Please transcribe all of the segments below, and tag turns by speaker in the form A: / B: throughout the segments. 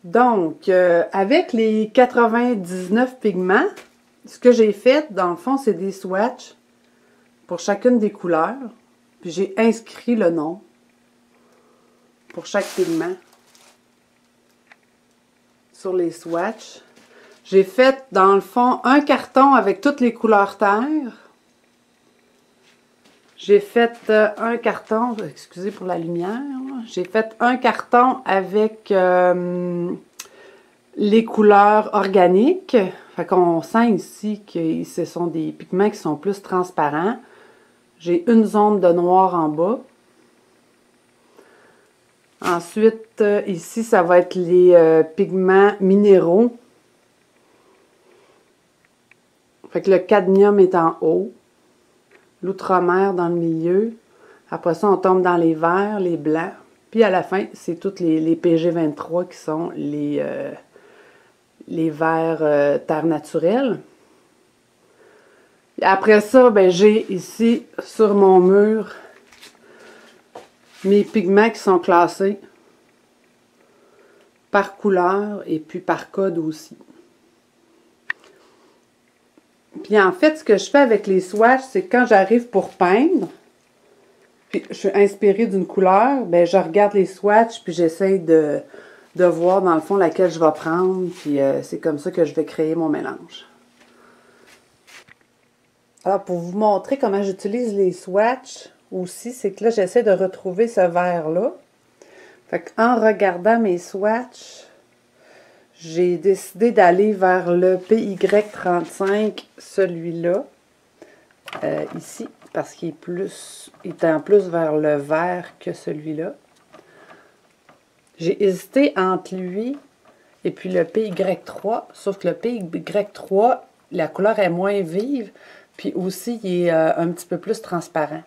A: Donc, avec les 99 pigments, ce que j'ai fait, dans le fond, c'est des swatchs pour chacune des couleurs. Puis j'ai inscrit le nom pour chaque pigment sur les swatchs. J'ai fait, dans le fond, un carton avec toutes les couleurs terre. J'ai fait un carton, excusez pour la lumière, j'ai fait un carton avec les couleurs organiques. Fait qu'on sent ici que ce sont des pigments qui sont plus transparents. J'ai une zone de noir en bas. Ensuite, ici, ça va être les pigments minéraux. Fait que le cadmium est en haut. L'outre-mer dans le milieu. Après ça, on tombe dans les verts, les blancs. Puis à la fin, c'est toutes les PG23 qui sont les verts terre naturelle. Après ça, ben, j'ai ici sur mon mur mes pigments qui sont classés par couleur et puis par code aussi. Puis en fait, ce que je fais avec les swatchs, c'est que quand j'arrive pour peindre, puis je suis inspirée d'une couleur, ben je regarde les swatchs, puis j'essaye de voir dans le fond laquelle je vais prendre, puis c'est comme ça que je vais créer mon mélange. Alors pour vous montrer comment j'utilise les swatchs aussi, c'est que là j'essaie de retrouver ce vert-là. Fait qu'en regardant mes swatchs, j'ai décidé d'aller vers le PY35, celui-là, ici, parce qu'il est en plus vers le vert que celui-là. J'ai hésité entre lui et puis le PY3, sauf que le PY3, la couleur est moins vive, puis aussi il est un petit peu plus transparent.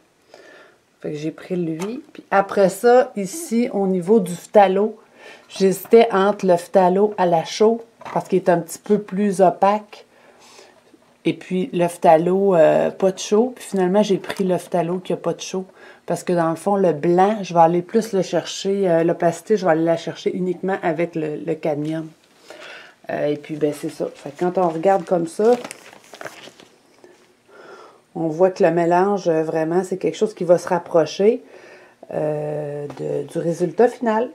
A: Fait que j'ai pris lui. Puis après ça, ici, au niveau du phthalo, j'hésitais entre le phthalo à la chaux, parce qu'il est un petit peu plus opaque, et puis le phthalo pas de chaux. Puis finalement, j'ai pris le phthalo qui n'a pas de chaux, parce que dans le fond, le blanc, je vais aller plus le chercher, l'opacité, je vais aller la chercher uniquement avec le cadmium. Et puis, ben c'est ça. Fait que quand on regarde comme ça, on voit que le mélange, vraiment, c'est quelque chose qui va se rapprocher du résultat final.